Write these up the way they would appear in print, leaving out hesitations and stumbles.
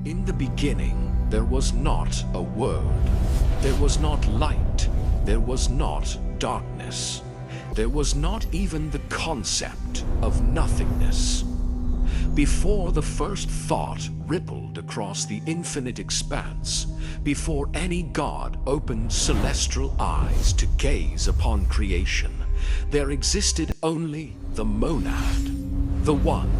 In the beginning, there was not a word. There was not light. There was not darkness. There was not even the concept of nothingness. Before the first thought rippled across the infinite expanse, before any god opened celestial eyes to gaze upon creation, there existed only the monad, the one,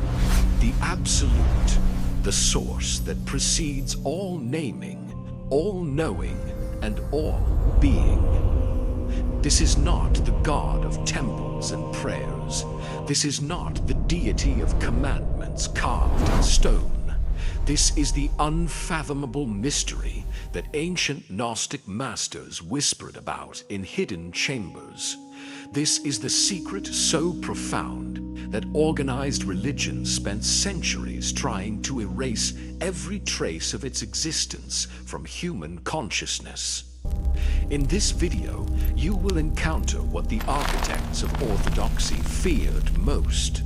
the absolute, the source that precedes all naming, all knowing, and all being. This is not the God of temples and prayers. This is not the deity of commandments carved in stone. This is the unfathomable mystery that ancient Gnostic masters whispered about in hidden chambers. This is the secret so profound that organized religion spent centuries trying to erase every trace of its existence from human consciousness. In this video, you will encounter what the architects of Orthodoxy feared most.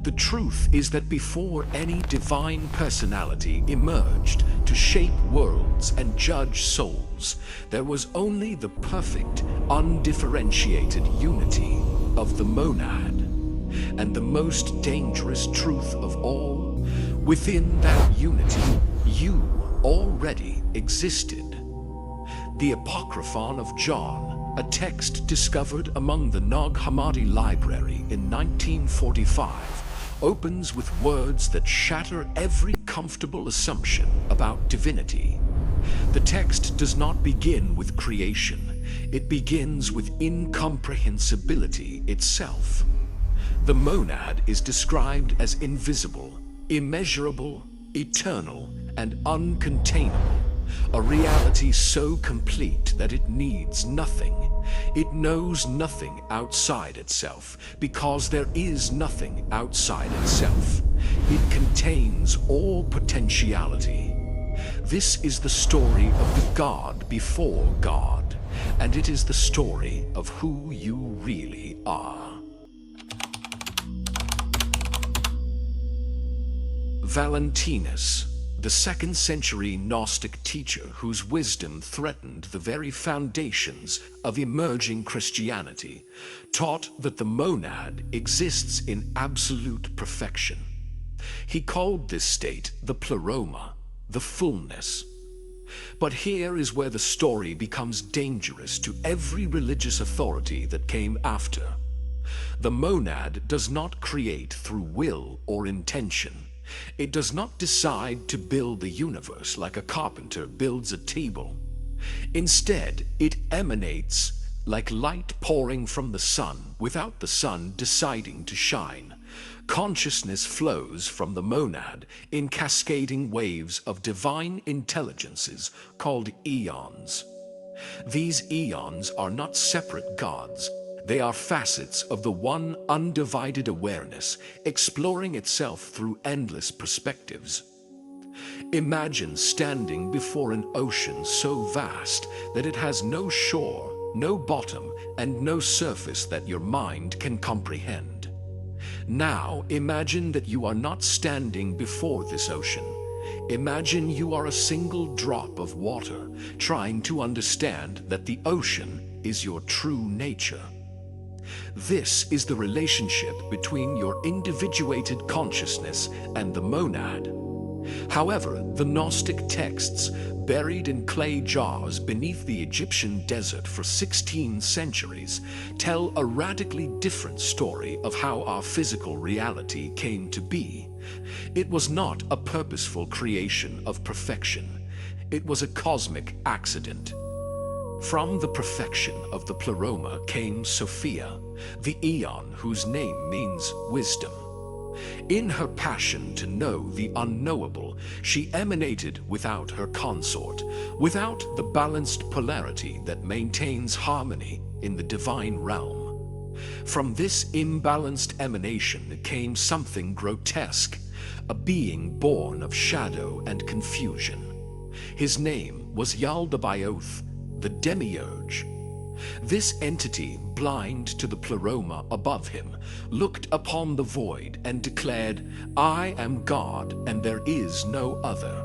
The truth is that before any divine personality emerged to shape worlds and judge souls, there was only the perfect, undifferentiated unity of the monad. And the most dangerous truth of all, within that unity, you already existed. The Apocryphon of John, a text discovered among the Nag Hammadi library in 1945, opens with words that shatter every comfortable assumption about divinity. The text does not begin with creation. It begins with incomprehensibility itself. The monad is described as invisible, immeasurable, eternal, and uncontainable, a reality so complete that it needs nothing. It knows nothing outside itself, because there is nothing outside itself. It contains all potentiality. This is the story of the God before God, and it is the story of who you really are. Valentinus, the 2nd century Gnostic teacher whose wisdom threatened the very foundations of emerging Christianity, taught that the monad exists in absolute perfection. He called this state the pleroma, the fullness. But here is where the story becomes dangerous to every religious authority that came after. The monad does not create through will or intention. It does not decide to build the universe like a carpenter builds a table. Instead, it emanates like light pouring from the sun without the sun deciding to shine. Consciousness flows from the monad in cascading waves of divine intelligences called eons. These eons are not separate gods. They are facets of the one undivided awareness, exploring itself through endless perspectives. Imagine standing before an ocean so vast that it has no shore, no bottom, and no surface that your mind can comprehend. Now imagine that you are not standing before this ocean. Imagine you are a single drop of water, trying to understand that the ocean is your true nature. This is the relationship between your individuated consciousness and the monad. However, the Gnostic texts, buried in clay jars beneath the Egyptian desert for 16 centuries, tell a radically different story of how our physical reality came to be. It was not a purposeful creation of perfection. It was a cosmic accident. From the perfection of the pleroma came Sophia, the eon whose name means wisdom. In her passion to know the unknowable, she emanated without her consort, without the balanced polarity that maintains harmony in the divine realm. From this imbalanced emanation came something grotesque, a being born of shadow and confusion. His name was Yaldabaoth, the Demiurge. This entity, blind to the pleroma above him, looked upon the void and declared, "I am God and there is no other."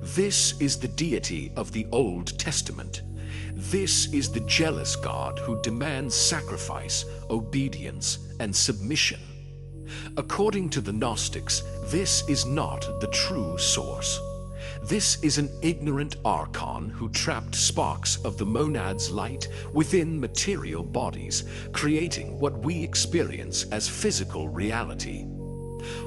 This is the deity of the Old Testament. This is the jealous God who demands sacrifice, obedience, and submission. According to the Gnostics, this is not the true source. This is an ignorant archon who trapped sparks of the monad's light within material bodies, creating what we experience as physical reality.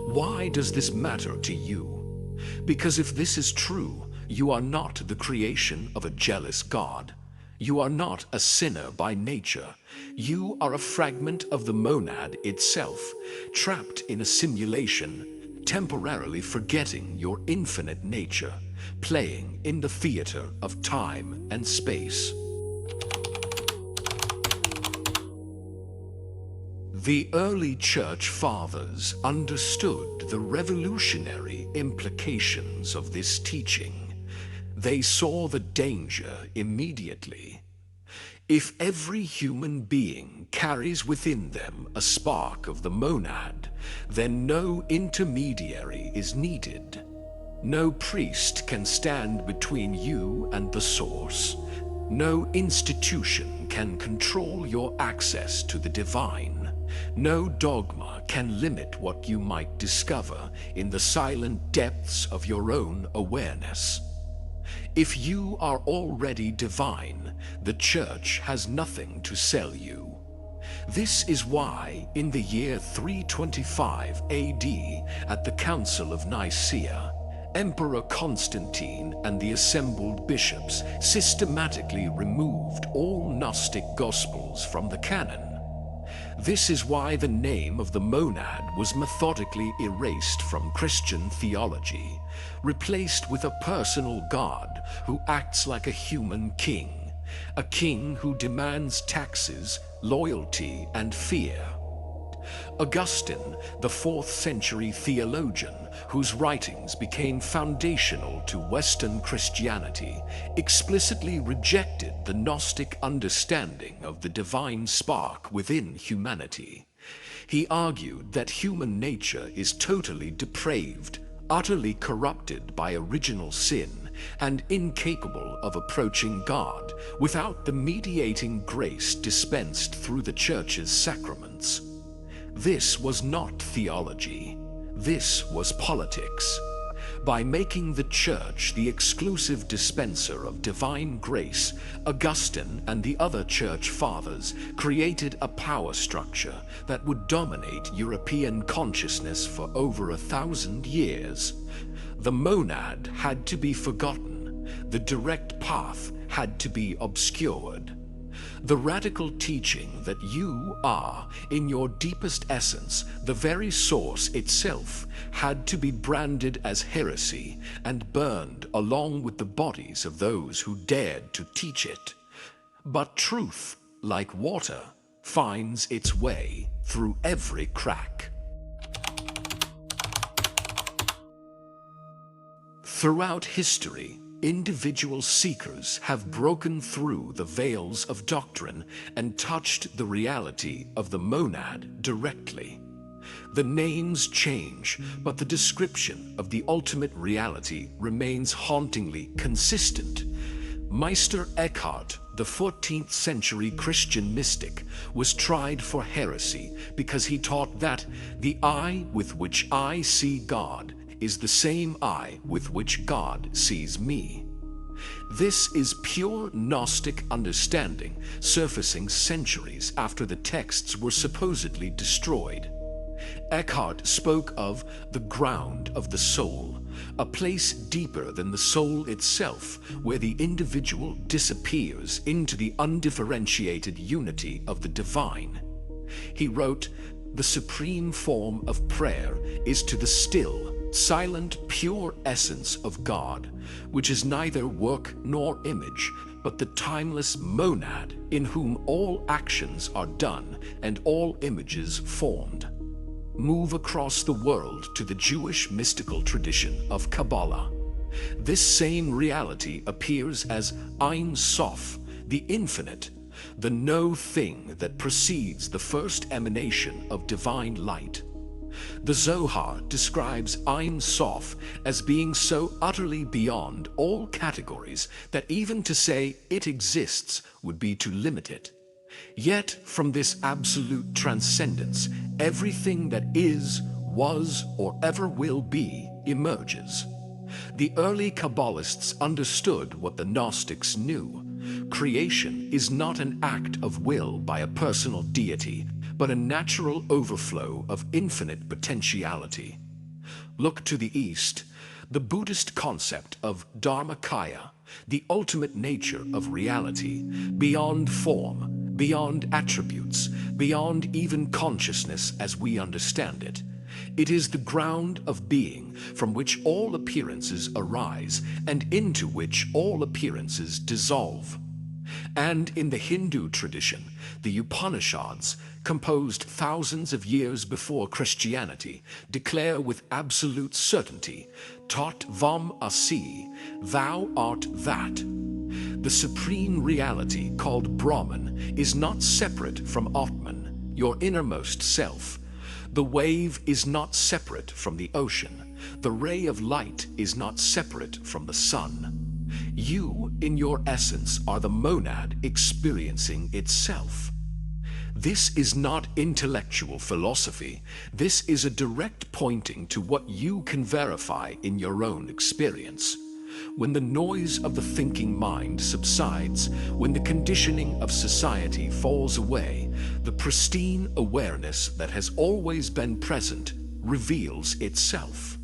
Why does this matter to you? Because if this is true, you are not the creation of a jealous God. You are not a sinner by nature. You are a fragment of the monad itself, trapped in a simulation, temporarily forgetting your infinite nature, playing in the theater of time and space. The early church fathers understood the revolutionary implications of this teaching. They saw the danger immediately. If every human being carries within them a spark of the monad, then no intermediary is needed. No priest can stand between you and the source. No institution can control your access to the divine. No dogma can limit what you might discover in the silent depths of your own awareness. If you are already divine, the Church has nothing to sell you. This is why, in the year 325 AD, at the Council of Nicaea, Emperor Constantine and the assembled bishops systematically removed all Gnostic Gospels from the canon. This is why the name of the monad was methodically erased from Christian theology, replaced with a personal God who acts like a human king, a king who demands taxes, loyalty, and fear. Augustine, the 4th century theologian whose writings became foundational to Western Christianity, explicitly rejected the Gnostic understanding of the divine spark within humanity. He argued that human nature is totally depraved, utterly corrupted by original sin, and incapable of approaching God without the mediating grace dispensed through the Church's sacraments. This was not theology. This was politics. By making the Church the exclusive dispenser of divine grace, Augustine and the other Church Fathers created a power structure that would dominate European consciousness for over 1,000 years. The monad had to be forgotten. The direct path had to be obscured. The radical teaching that you are, in your deepest essence, the very source itself, had to be branded as heresy and burned along with the bodies of those who dared to teach it. But truth, like water, finds its way through every crack. Throughout history, individual seekers have broken through the veils of doctrine and touched the reality of the monad directly. The names change, but the description of the ultimate reality remains hauntingly consistent. Meister Eckhart, the 14th century Christian mystic, was tried for heresy because he taught that the eye with which I see God is the same eye with which God sees me. This is pure Gnostic understanding, surfacing centuries after the texts were supposedly destroyed. Eckhart spoke of the ground of the soul, a place deeper than the soul itself, where the individual disappears into the undifferentiated unity of the divine. He wrote, "The supreme form of prayer is to the still, silent, pure essence of God, which is neither work nor image, but the timeless monad in whom all actions are done and all images formed." Move across the world to the Jewish mystical tradition of Kabbalah. This same reality appears as Ein Sof, the infinite, the no thing that precedes the first emanation of divine light. The Zohar describes Ein Sof as being so utterly beyond all categories that even to say it exists would be to limit it. Yet from this absolute transcendence, everything that is, was, or ever will be emerges. The early Kabbalists understood what the Gnostics knew. Creation is not an act of will by a personal deity, but a natural overflow of infinite potentiality. Look to the East. The Buddhist concept of Dharmakaya, the ultimate nature of reality, beyond form, beyond attributes, beyond even consciousness as we understand it. It is the ground of being from which all appearances arise and into which all appearances dissolve. And in the Hindu tradition, the Upanishads, composed thousands of years before Christianity, declare with absolute certainty, Tat Tvam Asi, thou art that. The supreme reality called Brahman is not separate from Atman, your innermost self. The wave is not separate from the ocean. The ray of light is not separate from the sun. You, in your essence, are the monad experiencing itself. This is not intellectual philosophy. This is a direct pointing to what you can verify in your own experience. When the noise of the thinking mind subsides, when the conditioning of society falls away, the pristine awareness that has always been present reveals itself.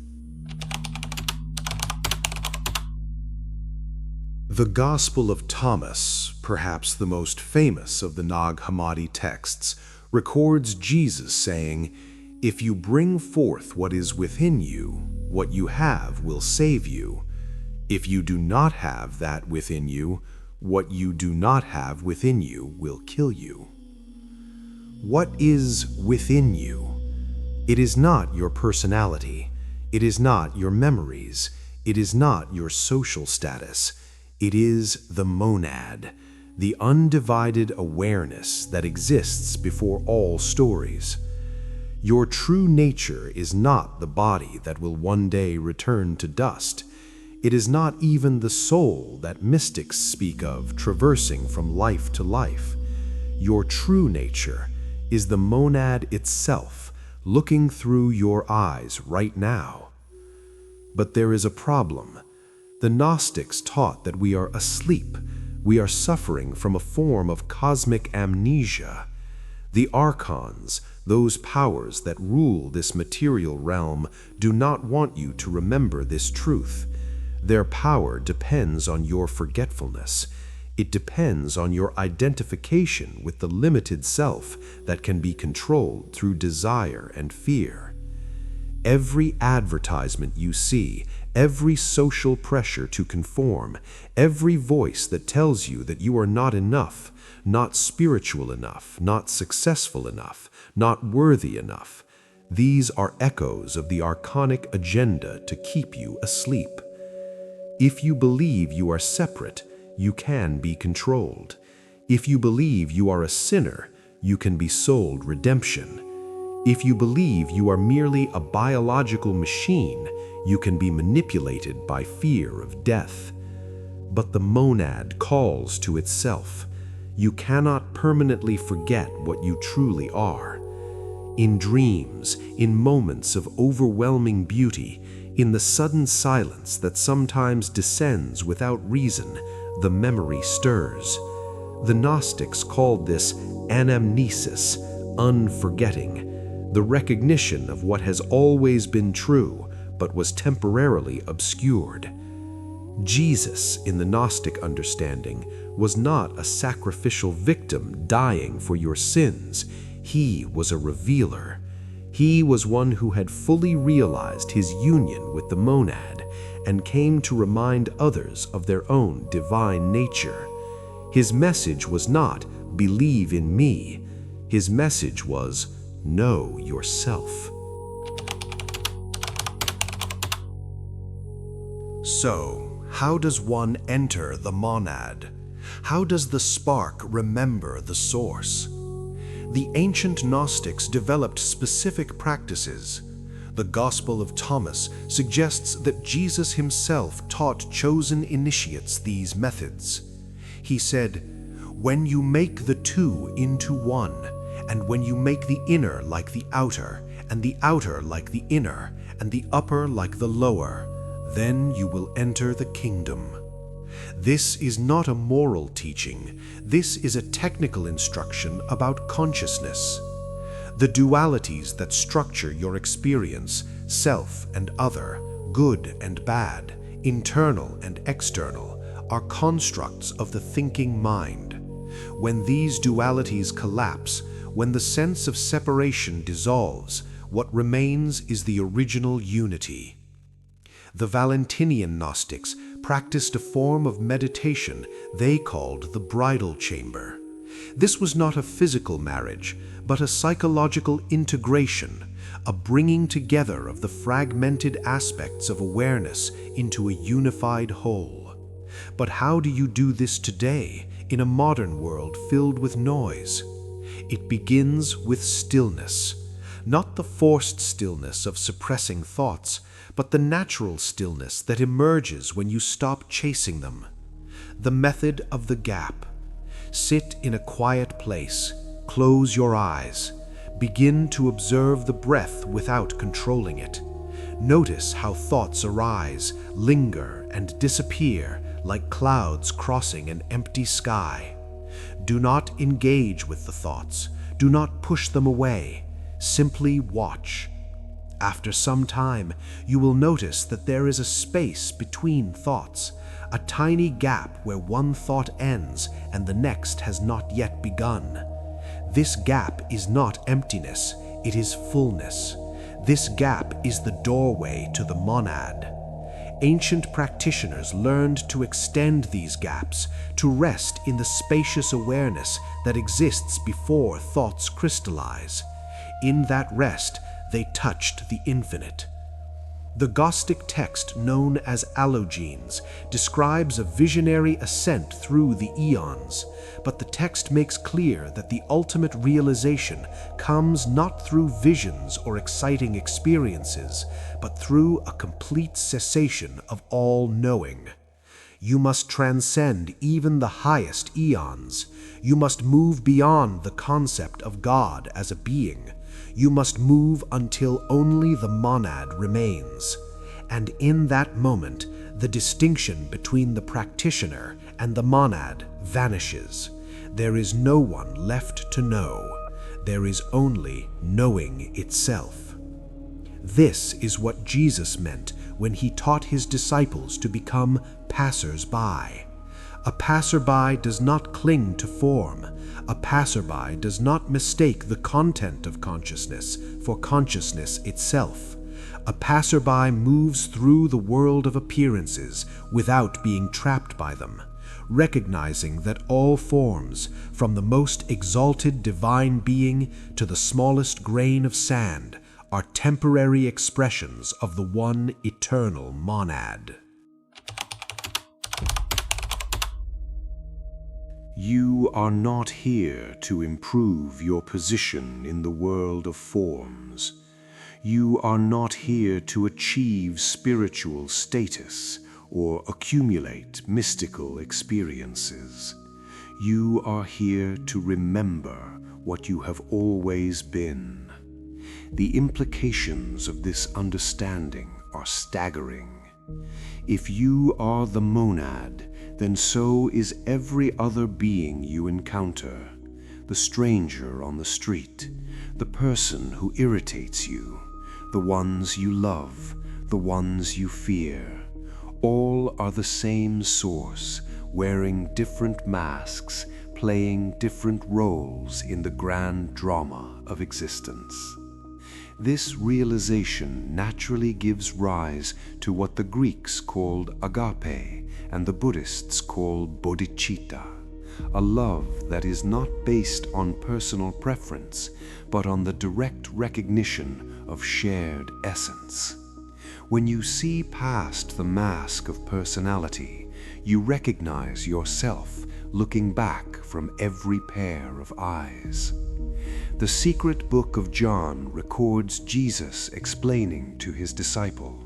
The Gospel of Thomas, perhaps the most famous of the Nag Hammadi texts, records Jesus saying, "If you bring forth what is within you, what you have will save you. If you do not have that within you, what you do not have within you will kill you." What is within you? It is not your personality. It is not your memories. It is not your social status. It is the monad, the undivided awareness that exists before all stories. Your true nature is not the body that will one day return to dust. It is not even the soul that mystics speak of traversing from life to life. Your true nature is the monad itself, looking through your eyes right now. But there is a problem. The Gnostics taught that we are asleep. We are suffering from a form of cosmic amnesia. The archons, those powers that rule this material realm, do not want you to remember this truth. Their power depends on your forgetfulness. It depends on your identification with the limited self that can be controlled through desire and fear. Every advertisement you see, every social pressure to conform, every voice that tells you that you are not enough, not spiritual enough, not successful enough, not worthy enough, these are echoes of the archonic agenda to keep you asleep. If you believe you are separate, you can be controlled. If you believe you are a sinner, you can be sold redemption. If you believe you are merely a biological machine, you can be manipulated by fear of death. But the monad calls to itself. You cannot permanently forget what you truly are. In dreams, in moments of overwhelming beauty, in the sudden silence that sometimes descends without reason, the memory stirs. The Gnostics called this anamnesis, unforgetting, the recognition of what has always been true but was temporarily obscured. Jesus, in the Gnostic understanding, was not a sacrificial victim dying for your sins. He was a revealer. He was one who had fully realized his union with the monad and came to remind others of their own divine nature. His message was not, "Believe in me." His message was, "Know yourself." So, how does one enter the monad? How does the spark remember the source? The ancient Gnostics developed specific practices. The Gospel of Thomas suggests that Jesus himself taught chosen initiates these methods. He said, "When you make the two into one, and when you make the inner like the outer, and the outer like the inner, and the upper like the lower, then you will enter the kingdom." This is not a moral teaching. This is a technical instruction about consciousness. The dualities that structure your experience, self and other, good and bad, internal and external, are constructs of the thinking mind. When these dualities collapse, when the sense of separation dissolves, what remains is the original unity. The Valentinian Gnostics practiced a form of meditation they called the bridal chamber. This was not a physical marriage, but a psychological integration, a bringing together of the fragmented aspects of awareness into a unified whole. But how do you do this today in a modern world filled with noise? It begins with stillness, not the forced stillness of suppressing thoughts, but the natural stillness that emerges when you stop chasing them. The method of the gap. Sit in a quiet place, close your eyes, begin to observe the breath without controlling it. Notice how thoughts arise, linger, and disappear like clouds crossing an empty sky. Do not engage with the thoughts, do not push them away, simply watch. After some time, you will notice that there is a space between thoughts, a tiny gap where one thought ends and the next has not yet begun. This gap is not emptiness, it is fullness. This gap is the doorway to the monad. Ancient practitioners learned to extend these gaps, to rest in the spacious awareness that exists before thoughts crystallize. In that rest, they touched the infinite. The Gnostic text known as Allogenes describes a visionary ascent through the eons, but the text makes clear that the ultimate realization comes not through visions or exciting experiences, but through a complete cessation of all knowing. You must transcend even the highest eons. You must move beyond the concept of God as a being. You must move until only the monad remains. And in that moment, the distinction between the practitioner and the monad vanishes. There is no one left to know. There is only knowing itself. This is what Jesus meant when he taught his disciples to become passers-by. A passerby does not cling to form. A passerby does not mistake the content of consciousness for consciousness itself. A passerby moves through the world of appearances without being trapped by them, recognizing that all forms, from the most exalted divine being to the smallest grain of sand, are temporary expressions of the one eternal monad. You are not here to improve your position in the world of forms. You are not here to achieve spiritual status or accumulate mystical experiences. You are here to remember what you have always been. The implications of this understanding are staggering. If you are the monad, then so is every other being you encounter, the stranger on the street, the person who irritates you, the ones you love, the ones you fear. All are the same source, wearing different masks, playing different roles in the grand drama of existence. This realization naturally gives rise to what the Greeks called agape and the Buddhists call bodhicitta, a love that is not based on personal preference, but on the direct recognition of shared essence. When you see past the mask of personality, You recognize yourself looking back from every pair of eyes. The secret book of John records Jesus explaining to his disciple,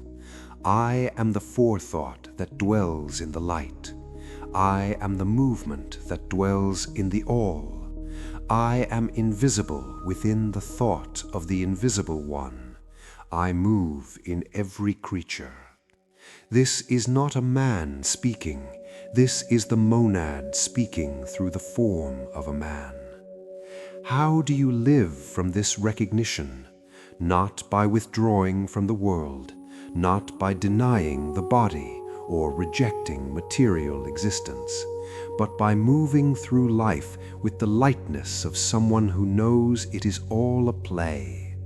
"I am the forethought that dwells in the light. I am the movement that dwells in the all. I am invisible within the thought of the invisible one. I move in every creature." This is not a man speaking. This is the monad speaking through the form of a man. How do you live from this recognition? Not by withdrawing from the world, not by denying the body or rejecting material existence, but by moving through life with the lightness of someone who knows it is all a play.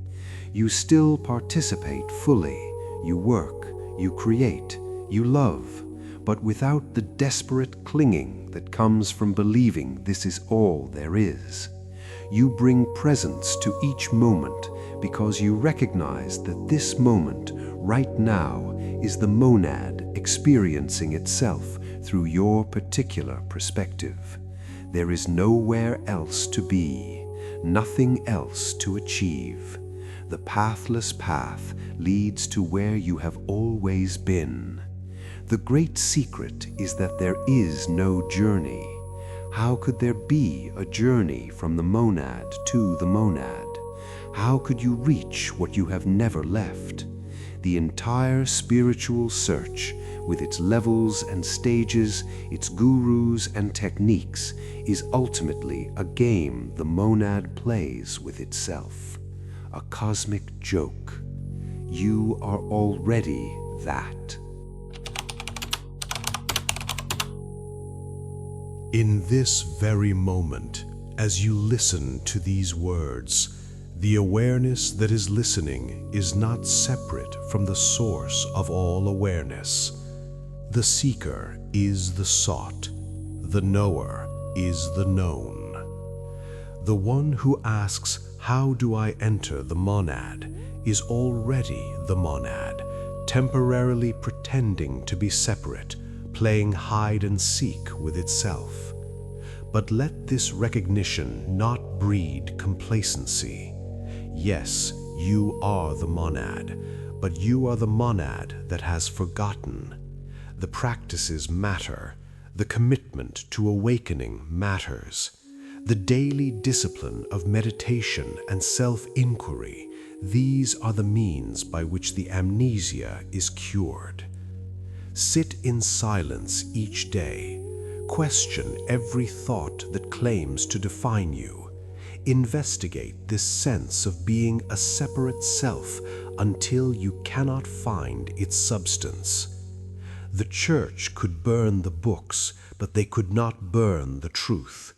You still participate fully. You work, you create, you love, but without the desperate clinging that comes from believing this is all there is. You bring presence to each moment because you recognize that this moment, right now, is the monad experiencing itself through your particular perspective. There is nowhere else to be, nothing else to achieve. The pathless path leads to where you have always been. The great secret is that there is no journey. How could there be a journey from the monad to the monad? How could you reach what you have never left? The entire spiritual search, with its levels and stages, its gurus and techniques, is ultimately a game the monad plays with itself. A cosmic joke. You are already that. In this very moment, as you listen to these words, the awareness that is listening is not separate from the source of all awareness. The seeker is the sought. The knower is the known. The one who asks, "How do I enter the monad?" is already the monad, temporarily pretending to be separate, playing hide and seek with itself. But let this recognition not breed complacency. Yes, you are the monad, but you are the monad that has forgotten. The practices matter. The commitment to awakening matters. The daily discipline of meditation and self-inquiry, these are the means by which the amnesia is cured. Sit in silence each day. Question every thought that claims to define you. Investigate this sense of being a separate self until you cannot find its substance. The church could burn the books, but they could not burn the truth.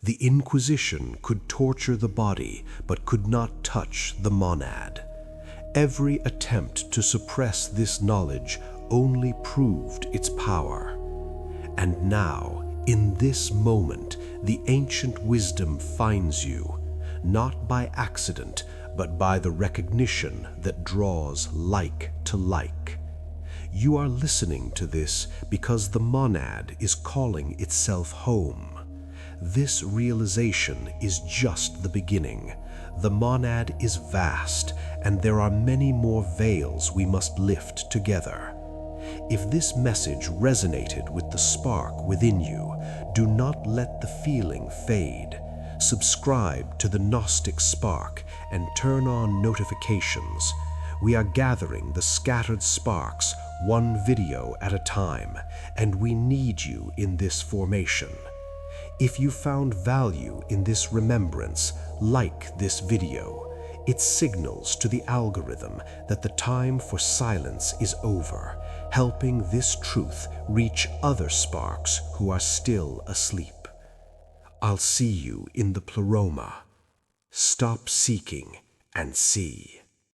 The Inquisition could torture the body, but could not touch the monad. Every attempt to suppress this knowledge only proved its power. And now, in this moment, the ancient wisdom finds you, not by accident, but by the recognition that draws like to like. You are listening to this because the monad is calling itself home. This realization is just the beginning. The monad is vast, and there are many more veils we must lift together. If this message resonated with the spark within you, do not let the feeling fade. Subscribe to the Gnostic Spark and turn on notifications. We are gathering the scattered sparks one video at a time, and we need you in this formation. If you found value in this remembrance, like this video. It signals to the algorithm that the time for silence is over, helping this truth reach other sparks who are still asleep. I'll see you in the pleroma. Stop seeking and see.